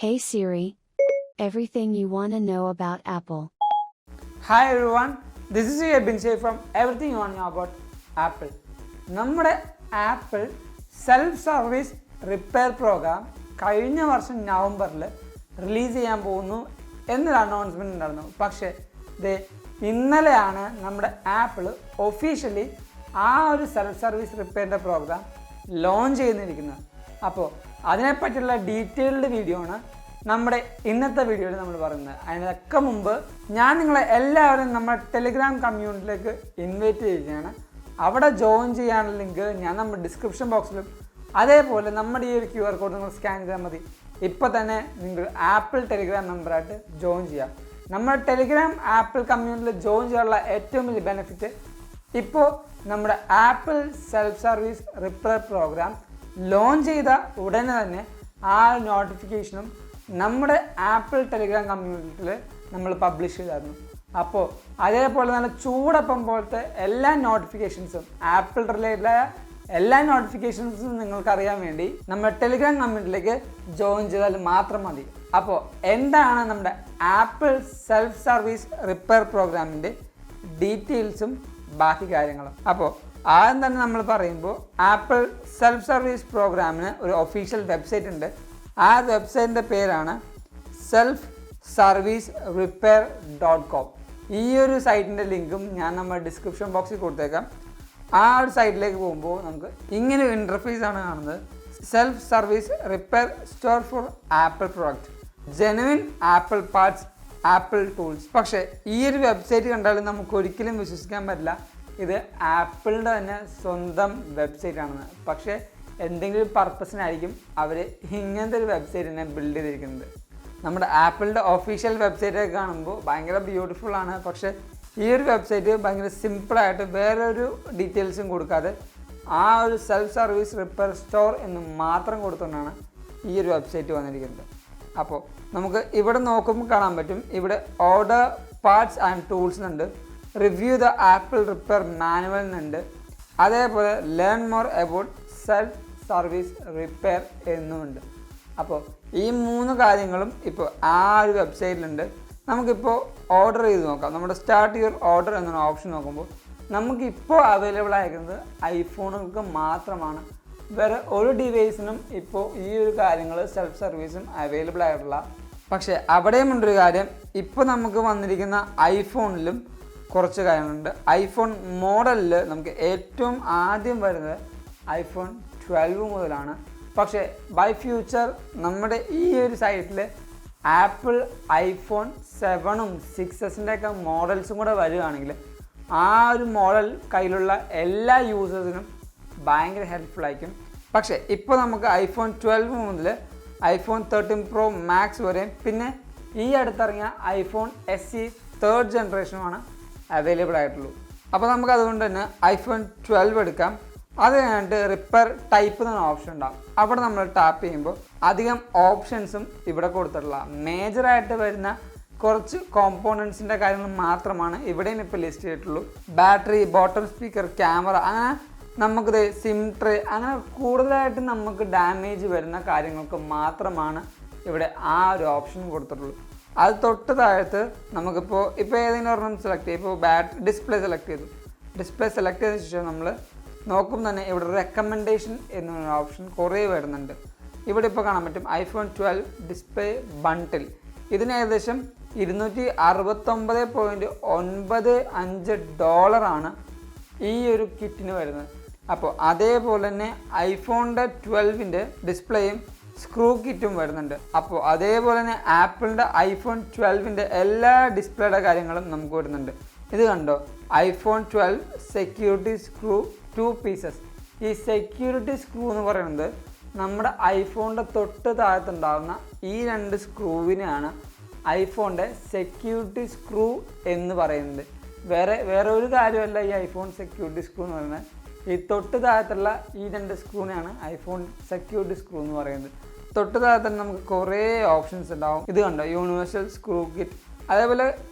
Hey Siri, everything you want to know about Apple. Hi everyone, this is Binjay from Everything You Want to Know About Apple. നമ്മുടെ Apple self service repair programme കഴിഞ്ഞ വർഷം നവംബറിൽ release ചെയ്യാൻ പോകുന്നു എന്നൊരു announcement ഉണ്ടായിരുന്നു. പക്ഷേ ഇന്നലെയാണ് നമ്മുടെ ആപ്പിൾ ഒഫീഷ്യലി ആ ഒരു സെൽഫ് സർവീസ് റിപ്പയറിൻ്റെ പ്രോഗ്രാം ലോഞ്ച് ചെയ്തിരിക്കുന്നത്. അപ്പോൾ അതിനെപ്പറ്റിയുള്ള ഡീറ്റെയിൽഡ് വീഡിയോ ആണ് നമ്മുടെ ഇന്നത്തെ വീഡിയോയിൽ നമ്മൾ പറയുന്നത്. അതിനൊക്കെ മുമ്പ് ഞാൻ നിങ്ങളെ എല്ലാവരും നമ്മുടെ ടെലിഗ്രാം കമ്മ്യൂണിറ്റിയിലേക്ക് ഇൻവൈറ്റ് ചെയ്യുകയാണ്. അവിടെ ജോയിൻ ചെയ്യാനുള്ള ലിങ്ക് ഞാൻ നമ്മുടെ ഡിസ്ക്രിപ്ഷൻ ബോക്സിലും അതേപോലെ നമ്മുടെ ഈ ഒരു QR കോഡ് നിങ്ങൾ സ്കാൻ ചെയ്താൽ മതി. ഇപ്പോൾ തന്നെ നിങ്ങൾ ആപ്പിൾ ടെലിഗ്രാം മെമ്പറായിട്ട് ജോയിൻ ചെയ്യാം. നമ്മുടെ ടെലിഗ്രാം ആപ്പിൾ കമ്മ്യൂണിറ്റിയിൽ ജോയിൻ ചെയ്യാനുള്ള ഏറ്റവും വലിയ ബെനിഫിറ്റ്, ഇപ്പോൾ നമ്മുടെ Apple self service repair programme launch ചെയ്ത ഉടനെ തന്നെ ആ നോട്ടിഫിക്കേഷനും നമ്മുടെ ആപ്പിൾ ടെലിഗ്രാം കമ്മ്യൂണിറ്റിയിൽ നമ്മൾ പബ്ലിഷ് ചെയ്തായിരുന്നു. അപ്പോൾ അതേപോലെ നല്ല ചൂടപ്പം പോലത്തെ എല്ലാ നോട്ടിഫിക്കേഷൻസും ആപ്പിൾ റിലേറ്റഡായ എല്ലാ നോട്ടിഫിക്കേഷൻസും നിങ്ങൾക്കറിയാൻ വേണ്ടി നമ്മുടെ ടെലിഗ്രാം കമ്മ്യൂണിറ്റിയിലേക്ക് ജോയിൻ ചെയ്താൽ മാത്രം മതി. അപ്പോൾ എന്താണ് നമ്മുടെ ആപ്പിൾ സെൽഫ് സർവീസ് റിപ്പയർ പ്രോഗ്രാമിൻ്റെ ഡീറ്റെയിൽസും ബാക്കി കാര്യങ്ങളും. അപ്പോൾ ആദ്യം തന്നെ നമ്മൾ പറയുമ്പോൾ ആപ്പിൾ സെൽഫ് സർവീസ് പ്രോഗ്രാമിന് ഒരു ഒഫീഷ്യൽ വെബ്സൈറ്റ് ഉണ്ട്. ആ വെബ്സൈറ്റിൻ്റെ പേരാണ് സെൽഫ് സർവീസ് റിപ്പയർ .com. ഈ ഒരു സൈറ്റിൻ്റെ ലിങ്കും ഞാൻ നമ്മുടെ ഡിസ്ക്രിപ്ഷൻ ബോക്സിൽ കൊടുത്തേക്കാം. ആ ഒരു സൈറ്റിലേക്ക് പോകുമ്പോൾ നമുക്ക് ഇങ്ങനെ ഒരു ഇൻ്റർഫേസ് ആണ് കാണുന്നത്. Self service repair store four apple product, genuine apple parts, apple tools. പക്ഷേ ഈ ഒരു വെബ്സൈറ്റ് കണ്ടാലും നമുക്ക് ഒരിക്കലും വിശ്വസിക്കാൻ പറ്റില്ല ഇത് ആപ്പിളിൻ്റെ തന്നെ സ്വന്തം വെബ്സൈറ്റ് ആണെന്ന്. പക്ഷേ എന്തെങ്കിലും പർപ്പസിനായിരിക്കും അവർ ഇങ്ങനത്തെ ഒരു വെബ്സൈറ്റിനെ ബിൽഡ് ചെയ്തിരിക്കുന്നത്. നമ്മുടെ ആപ്പിളിൻ്റെ ഒഫീഷ്യൽ വെബ്സൈറ്റൊക്കെ കാണുമ്പോൾ ഭയങ്കര ബ്യൂട്ടിഫുൾ ആണ്. പക്ഷേ ഈ ഒരു വെബ്സൈറ്റ് ഭയങ്കര സിമ്പിളായിട്ട് വേറൊരു ഡീറ്റെയിൽസും കൊടുക്കാതെ ആ ഒരു സെൽഫ് സർവീസ് റിപ്പയർ സ്റ്റോർ എന്ന് മാത്രം കൊടുത്തുകൊണ്ടാണ് ഈ ഒരു വെബ്സൈറ്റ് വന്നിരിക്കുന്നത്. അപ്പോൾ നമുക്ക് ഇവിടെ നോക്കുമ്പോൾ കാണാൻ പറ്റും, ഇവിടെ ഓർഡർ പാർട്സ് ആൻഡ് ടൂൾസ് എന്നുണ്ട്, review the Apple repair manual എന്നുണ്ട്, അതേപോലെ learn more about self service repair എന്നുമുണ്ട്. അപ്പോൾ ഈ മൂന്ന് കാര്യങ്ങളും ഇപ്പോൾ ആ ഒരു വെബ്സൈറ്റിലുണ്ട്. നമുക്കിപ്പോൾ ഓർഡർ ചെയ്ത് നോക്കാം. നമ്മുടെ സ്റ്റാർട്ട് യുവർ ഓർഡർ എന്നൊരു ഓപ്ഷൻ നോക്കുമ്പോൾ നമുക്കിപ്പോൾ അവൈലബിൾ ആയിരിക്കുന്നത് ഐഫോണുകൾക്ക് മാത്രമാണ്. വേറെ ഒരു ഡിവൈസിനും ഇപ്പോൾ ഈ ഒരു കാര്യങ്ങൾ സെൽഫ് സർവീസും അവൈലബിൾ ആയിട്ടുള്ള. പക്ഷേ അവിടെയും ഉണ്ടൊരു കാര്യം, ഇപ്പോൾ നമുക്ക് വന്നിരിക്കുന്ന ഐഫോണിലും കുറച്ച് കാര്യങ്ങളുണ്ട്. ഐഫോൺ മോഡലിൽ നമുക്ക് ഏറ്റവും ആദ്യം വരുന്നത് ഐഫോൺ 12 മുതലാണ്. പക്ഷേ ബൈ ഫ്യൂച്ചർ നമ്മുടെ ഈ ഒരു സൈറ്റിൽ ആപ്പിൾ ഐഫോൺ 7ഉം 6s ഒക്കെ മോഡൽസും കൂടെ വരികയാണെങ്കിൽ ആ ഒരു മോഡൽ കയ്യിലുള്ള എല്ലാ യൂസേഴ്സിനും ഭയങ്കര ഹെൽപ്ഫുൾ ആയിരിക്കും. പക്ഷേ ഇപ്പോൾ നമുക്ക് ഐഫോൺ 12 മുതൽ ഐഫോൺ 13 Pro Max വരെയും പിന്നെ ഈ അടുത്തിറങ്ങിയ ഐഫോൺ SE 3rd ജനറേഷനുമാണ് അവൈലബിൾ ആയിട്ടുള്ളൂ. അപ്പോൾ നമുക്ക് അതുകൊണ്ട് തന്നെ ഐഫോൺ 12 എടുക്കാം. അത് കഴിഞ്ഞിട്ട് റിപ്പയർ ടൈപ്പ് എന്ന ഓപ്ഷൻ ഉണ്ടാകും. അവിടെ നമ്മൾ ടാപ്പ് ചെയ്യുമ്പോൾ അധികം ഓപ്ഷൻസും ഇവിടെ കൊടുത്തിട്ടുള്ള മേജറായിട്ട് വരുന്ന കുറച്ച് കോമ്പോണൻസിൻ്റെ കാര്യങ്ങൾ മാത്രമാണ് ഇവിടെയും ഇപ്പോൾ ലിസ്റ്റ് ചെയ്തിട്ടുള്ളൂ. ബാറ്ററി, ബോട്ടം സ്പീക്കർ, ക്യാമറ, അങ്ങനെ നമുക്കിത് സിം ട്രേ, അങ്ങനെ കൂടുതലായിട്ട് നമുക്ക് ഡാമേജ് വരുന്ന കാര്യങ്ങൾക്ക് മാത്രമാണ് ഇവിടെ ആ ഒരു ഓപ്ഷൻ കൊടുത്തിട്ടുള്ളൂ. അത് തൊട്ട് താഴത്ത് നമുക്കിപ്പോൾ ഏതെങ്കിലും ഒരെണ്ണം സെലക്ട് ചെയ്യും. ഇപ്പോൾ ഡിസ്പ്ലേ സെലക്ട് ചെയ്തു. ഡിസ്പ്ലേ സെലക്ട് ചെയ്തതിന് ശേഷം നമ്മൾ നോക്കും തന്നെ ഇവിടെ റെക്കമെൻഡേഷൻ എന്നൊരു ഓപ്ഷൻ കുറേ വരുന്നുണ്ട്. ഇവിടെ ഇപ്പോൾ കാണാൻ പറ്റും ഐഫോൺ 12 ഡിസ്പ്ലേ ബണ്ടിൽ. ഇതിന് ഏകദേശം $269.95 ഈ ഒരു കിറ്റിന് വരുന്നത്. അപ്പോൾ അതേപോലെ തന്നെ ഐഫോണിൻ്റെ 12ൻ്റെ ഡിസ്പ്ലേയും സ്ക്രൂ കിറ്റും വരുന്നുണ്ട്. അപ്പോൾ അതേപോലെ തന്നെ ആപ്പിളിൻ്റെ ഐഫോൺ 12ൻ്റെ എല്ലാ ഡിസ്പ്ലേയുടെ കാര്യങ്ങളും നമുക്ക് വരുന്നുണ്ട്. ഇത് കണ്ടോ, ഐഫോൺ 12 സെക്യൂരിറ്റി സ്ക്രൂ 2 pieces. ഈ സെക്യൂരിറ്റി സ്ക്രൂ എന്ന് പറയുന്നത് നമ്മുടെ ഐഫോണിൻ്റെ തൊട്ട് താഴത്തുണ്ടാകുന്ന ഈ 2 സ്ക്രൂവിനെയാണ് ഐഫോണിൻ്റെ സെക്യൂരിറ്റി സ്ക്രൂ എന്ന് പറയുന്നത്. വേറെ ഒരു കാര്യമല്ല ഈ ഐഫോൺ സെക്യൂരിറ്റി സ്ക്രൂ എന്ന് പറയുന്നത്. ഈ തൊട്ട് താഴത്തുള്ള ഈ 2 സ്ക്രൂവിനെയാണ് ഐഫോൺ സെക്യൂരിറ്റി സ്ക്രൂ എന്ന് പറയുന്നത്. തൊട്ട് താഴത്ത് തന്നെ നമുക്ക് കുറേ ഓപ്ഷൻസ് ഉണ്ടാവും. ഇത് കണ്ടോ, യൂണിവേഴ്സൽ സ്ക്രൂ കിറ്റ്. അതേപോലെ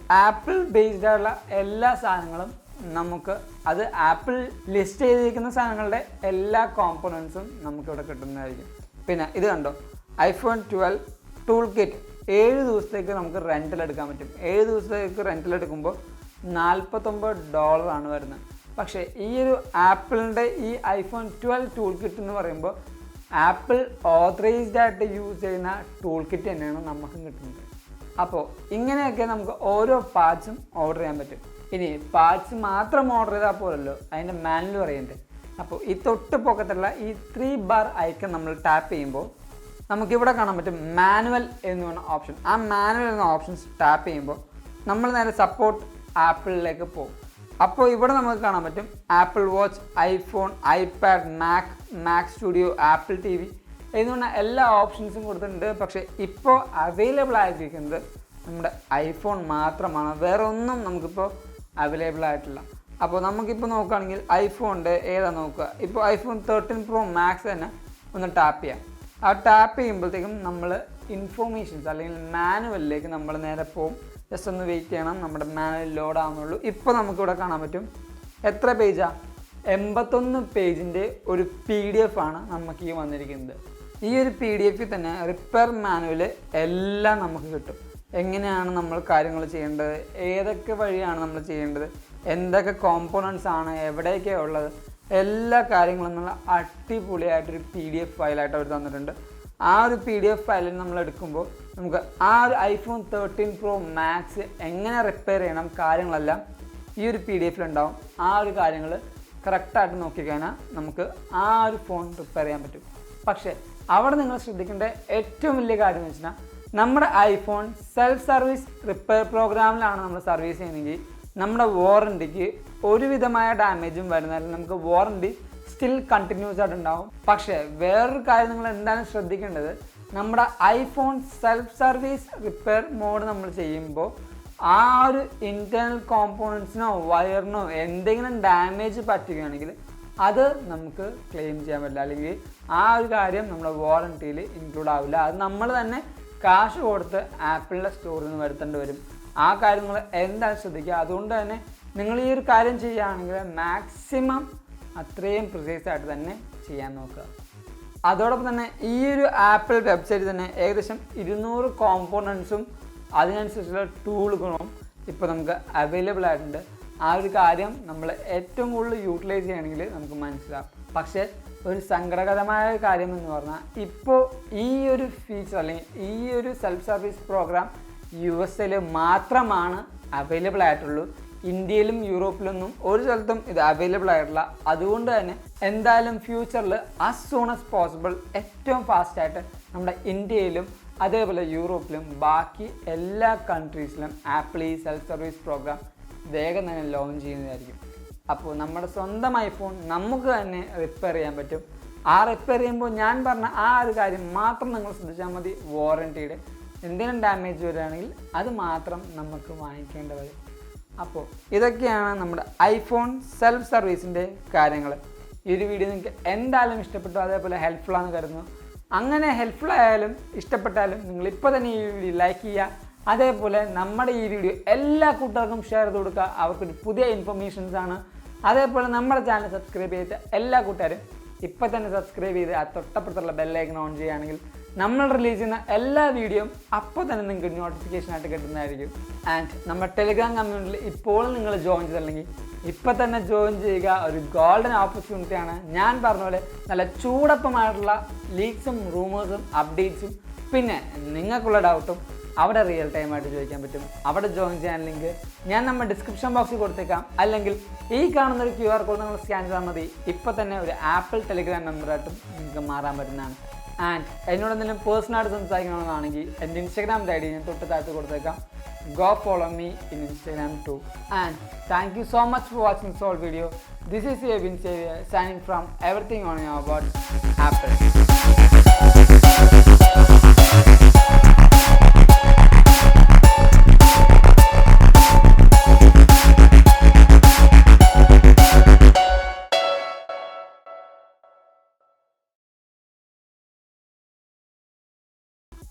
ആപ്പിൾ ബേസ്ഡ് ആയിട്ടുള്ള എല്ലാ സാധനങ്ങളും നമുക്ക് അത് ആപ്പിൾ ലിസ്റ്റ് ചെയ്തിരിക്കുന്ന സാധനങ്ങളുടെ എല്ലാ കോമ്പോണൻസും നമുക്കിവിടെ കിട്ടുന്നതായിരിക്കും. പിന്നെ ഇത് കണ്ടോ, iPhone 12 ടൂൾ കിറ്റ് 7 ദിവസത്തേക്ക് നമുക്ക് റെൻറ്റിൽ എടുക്കാൻ പറ്റും. 7 ദിവസത്തേക്ക് റെൻറ്റിൽ എടുക്കുമ്പോൾ $49 വരുന്നത്. പക്ഷേ ഈ ഒരു ആപ്പിളിൻ്റെ ഈ iPhone 12 ടൂൾ കിറ്റ് എന്ന് പറയുമ്പോൾ ആപ്പിൾ ഓതറൈസ്ഡ് ആയിട്ട് യൂസ് ചെയ്യുന്ന ടൂൾ കിറ്റ് തന്നെയാണ് നമുക്ക് കിട്ടുന്നത്. അപ്പോൾ ഇങ്ങനെയൊക്കെ നമുക്ക് ഓരോ പാർട്സും ഓർഡർ ചെയ്യാൻ പറ്റും. ഇനി പാർട്സ് മാത്രം ഓർഡർ ചെയ്താൽ പോലല്ലോ, അതിൻ്റെ മാനുവൽ പറയണ്ടേ. അപ്പോൾ ഈ തൊട്ട് പൊക്കത്തുള്ള ഈ 3 ബാർ ഐക്കൺ നമ്മൾ ടാപ്പ് ചെയ്യുമ്പോൾ നമുക്കിവിടെ കാണാൻ പറ്റും മാനുവൽ എന്ന് പറഞ്ഞ ഓപ്ഷൻ. ആ മാനുവൽ എന്ന ഓപ്ഷൻസ് ടാപ്പ് ചെയ്യുമ്പോൾ നമ്മൾ നേരെ സപ്പോർട്ട് ആപ്പിളിലേക്ക് പോകും. അപ്പോൾ ഇവിടെ നമുക്ക് കാണാൻ പറ്റും apple watch, iPhone, iPad, Mac studio, apple TV എന്ന് പറഞ്ഞ എല്ലാ ഓപ്ഷൻസും കൊടുത്തിട്ടുണ്ട്. പക്ഷേ ഇപ്പോൾ അവൈലബിൾ ആയിരിക്കുന്നത് നമ്മുടെ ഐഫോൺ മാത്രമാണ്, വേറെ ഒന്നും നമുക്കിപ്പോൾ അവൈലബിൾ ആയിട്ടില്ല. അപ്പോൾ നമുക്കിപ്പോൾ നോക്കുകയാണെങ്കിൽ ഐഫോണിൻ്റെ ഏതാ നോക്കുക. ഇപ്പോൾ iPhone 13 Pro Max തന്നെ ഒന്ന് ടാപ്പ് ചെയ്യാം. ആ ടാപ്പ് ചെയ്യുമ്പോഴത്തേക്കും നമ്മൾ ഇൻഫോർമേഷൻസ് അല്ലെങ്കിൽ മാനുവലിലേക്ക് നമ്മൾ നേരെ പോകും. ജസ്റ്റ് ഒന്ന് വെയിറ്റ് ചെയ്യണം, നമ്മുടെ മാനുവൽ ലോഡ് ആവുന്നുള്ളൂ. ഇപ്പോൾ നമുക്കിവിടെ കാണാൻ പറ്റും എത്ര പേജാണ്, 81 പേജിൻ്റെ ഒരു PDF ആണ് നമുക്ക് ഈ വന്നിരിക്കുന്നത്. ഈ ഒരു PDF തന്നെ റിപ്പയർ മാനുവൽ എല്ലാം നമുക്ക് കിട്ടും. എങ്ങനെയാണ് നമ്മൾ കാര്യങ്ങൾ ചെയ്യേണ്ടത്, ഏതൊക്കെ വഴിയാണ് നമ്മൾ ചെയ്യേണ്ടത്, എന്തൊക്കെ കോമ്പോണൻസ് ആണ്, എവിടെയൊക്കെയാണ് ഉള്ളത്, എല്ലാ കാര്യങ്ങളും നമ്മൾ അടിപൊളിയായിട്ടൊരു PDF ഫയലായിട്ട് അവർ തന്നിട്ടുണ്ട്. ആ ഒരു PDF ഫയലിൽ നമ്മൾ എടുക്കുമ്പോൾ നമുക്ക് ആ ഒരു iPhone 13 Pro Max എങ്ങനെ റിപ്പയർ ചെയ്യണം കാര്യങ്ങളെല്ലാം ഈ ഒരു PDF-ലുണ്ടാവും. ആ ഒരു കാര്യങ്ങൾ കറക്റ്റായിട്ട് നോക്കിക്കഴിഞ്ഞാൽ നമുക്ക് ആ ഒരു ഫോൺ റിപ്പയർ ചെയ്യാൻ പറ്റും. പക്ഷേ അവിടെ നിങ്ങൾ ശ്രദ്ധിക്കേണ്ട ഏറ്റവും വലിയ കാര്യം എന്ന് വെച്ചാൽ നമ്മുടെ iPhone സെൽഫ് സർവീസ് റിപ്പയർ പ്രോഗ്രാമിലാണ് നമ്മൾ സർവീസ് ചെയ്യുന്നതെങ്കിൽ നമ്മുടെ വാറണ്ടിക്ക് ഒരുവിധമായ ഡാമേജും വരുന്നതിൽ നമുക്ക് വാറണ്ടി സ്റ്റിൽ കണ്ടിന്യൂസ് ആയിട്ടുണ്ടാവും. പക്ഷേ വേറൊരു കാര്യം നിങ്ങൾ എന്തായാലും ശ്രദ്ധിക്കേണ്ടത്, നമ്മുടെ iPhone self service repair mode നമ്മൾ ചെയ്യുമ്പോൾ ആ ഒരു ഇൻറ്റേർണൽ കോമ്പോണൻസിനോ വയറിനോ എന്തെങ്കിലും ഡാമേജ് പറ്റുകയാണെങ്കിൽ അത് നമുക്ക് ക്ലെയിം ചെയ്യാൻ പറ്റില്ല, അല്ലെങ്കിൽ ആ ഒരു കാര്യം നമ്മുടെ വാറണ്ടിയിൽ ഇൻക്ലൂഡ് ആവില്ല. അത് നമ്മൾ തന്നെ കാശ് കൊടുത്ത് ആപ്പിളിൻ്റെ സ്റ്റോറിൽ നിന്ന് വരുത്തേണ്ടി വരും. ആ കാര്യങ്ങൾ എന്തായാലും ശ്രദ്ധിക്കുക. അതുകൊണ്ട് തന്നെ നിങ്ങൾ ഈ ഒരു കാര്യം ചെയ്യുകയാണെങ്കിൽ മാക്സിമം അത്രയും പ്രിസൈസ് ആയിട്ട് തന്നെ ചെയ്യാൻ നോക്കുക. അതോടൊപ്പം തന്നെ ഈ ഒരു ആപ്പിൾ വെബ്സൈറ്റിൽ തന്നെ ഏകദേശം 200 കോമ്പോണൻസും അതിനനുസരിച്ചുള്ള ടൂളുകളും ഇപ്പോൾ നമുക്ക് അവൈലബിൾ ആയിട്ടുണ്ട്. ആ ഒരു കാര്യം നമ്മൾ ഏറ്റവും കൂടുതൽ യൂട്ടിലൈസ് ചെയ്യണമെങ്കിൽ നമുക്ക് മനസ്സിലാവും. പക്ഷേ ഒരു സങ്കടകരമായ കാര്യം എന്ന് പറഞ്ഞാൽ ഇപ്പോൾ ഈ ഒരു ഫീച്ചർ അല്ലെങ്കിൽ ഈ ഒരു സെൽഫ് സർവീസ് പ്രോഗ്രാം USA മാത്രമാണ് അവൈലബിൾ ആയിട്ടുള്ളൂ. ഇന്ത്യയിലും യൂറോപ്പിലൊന്നും ഒരു സ്ഥലത്തും ഇത് അവൈലബിൾ ആയിട്ടില്ല. അതുകൊണ്ട് തന്നെ എന്തായാലും ഫ്യൂച്ചറിൽ ആസ് സൂൺ ആസ് പോസിബിൾ ഏറ്റവും ഫാസ്റ്റായിട്ട് നമ്മുടെ ഇന്ത്യയിലും അതേപോലെ യൂറോപ്പിലും ബാക്കി എല്ലാ കൺട്രീസിലും ആപ്പിൾ ഈ സെൽഫ് സർവീസ് പ്രോഗ്രാം വേഗം തന്നെ ലോഞ്ച് ചെയ്യുന്നതായിരിക്കും. അപ്പോൾ നമ്മുടെ സ്വന്തം iPhone നമുക്ക് തന്നെ റിപ്പയർ ചെയ്യാൻ പറ്റും. ആ റിപ്പയർ ചെയ്യുമ്പോൾ ഞാൻ പറഞ്ഞ ആ ഒരു കാര്യം മാത്രം നിങ്ങൾ ശ്രദ്ധിച്ചാൽ മതി. വാറണ്ടിയുടെ എന്തെങ്കിലും ഡാമേജ് വരികയാണെങ്കിൽ അത് മാത്രം നമുക്ക് വാങ്ങിക്കേണ്ടി വരും. അപ്പോൾ ഇതൊക്കെയാണ് നമ്മുടെ iPhone സെൽഫ് സർവീസിൻ്റെ കാര്യങ്ങൾ. ഈ ഒരു വീഡിയോ നിങ്ങൾക്ക് എന്തായാലും ഇഷ്ടപ്പെട്ടു, അതേപോലെ ഹെൽപ്ഫുൾ ആണെന്ന് കരുതുന്നു. അങ്ങനെ ഹെൽപ്ഫുൾ ആയാലും ഇഷ്ടപ്പെട്ടാലും നിങ്ങൾ ഇപ്പോൾ തന്നെ ഈ വീഡിയോ ലൈക്ക് ചെയ്യുക. അതേപോലെ നമ്മുടെ ഈ വീഡിയോ എല്ലാ കൂട്ടുകാർക്കും ഷെയർ ചെയ്ത് കൊടുക്കുക. അവർക്കൊരു പുതിയ ഇൻഫർമേഷൻസ് ആണ്. അതേപോലെ നമ്മുടെ ചാനൽ സബ്സ്ക്രൈബ് ചെയ്ത എല്ലാ കൂട്ടുകാരും ഇപ്പോൾ തന്നെ സബ്സ്ക്രൈബ് ചെയ്ത് ആ തൊട്ടപ്പുറത്തുള്ള ബെല്ലൈക്കൺ ഓൺ ചെയ്യുകയാണെങ്കിൽ നമ്മൾ റിലീസ് ചെയ്യുന്ന എല്ലാ വീഡിയോയും അപ്പോൾ തന്നെ നിങ്ങൾക്ക് നോട്ടിഫിക്കേഷൻ ആയിട്ട് കിട്ടുന്നതായിരിക്കും. ആൻഡ് നമ്മുടെ ടെലിഗ്രാം കമ്മ്യൂണിറ്റിയിൽ ഇപ്പോൾ നിങ്ങൾ ജോയിൻ ചെയ്തില്ലെങ്കിൽ ഇപ്പം തന്നെ ജോയിൻ ചെയ്യുക. ഒരു ഗോൾഡൻ ഓപ്പർച്യൂണിറ്റിയാണ്. ഞാൻ പറഞ്ഞ പോലെ നല്ല ചൂടപ്പമായിട്ടുള്ള ലീക്സും റൂമേഴ്സും അപ്ഡേറ്റ്സും പിന്നെ നിങ്ങൾക്കുള്ള ഡൗട്ടും അവിടെ റിയൽ ടൈമായിട്ട് ചോദിക്കാൻ പറ്റും. അവിടെ ജോയിൻ ചെയ്യാൻ ലിങ്ക് ഞാൻ നമ്മുടെ ഡിസ്ക്രിപ്ഷൻ ബോക്സിൽ കൊടുത്തേക്കാം. അല്ലെങ്കിൽ ഈ കാണുന്ന ഒരു QR കോഡ് നിങ്ങൾ സ്കാൻ ചെയ്താൽ മതി. ഇപ്പോൾ തന്നെ ഒരു ആപ്പിൾ ടെലിഗ്രാം മെമ്പറായിട്ടും നിങ്ങൾക്ക് മാറാൻ പറ്റുന്നതാണ്. ആൻഡ് എന്നോട് എന്തെങ്കിലും പേഴ്സണലായിട്ട് സംസാരിക്കണമെന്നാണെങ്കിൽ എൻ്റെ ഇൻസ്റ്റാഗ്രാമിൻ്റെ ID ഞാൻ തൊട്ട് താഴത്ത് കൊടുത്തേക്കാം. Go follow me in Instagram too. And thank you so much for watching this whole video. This is Abin Xavier signing from Everything On Your About Apple.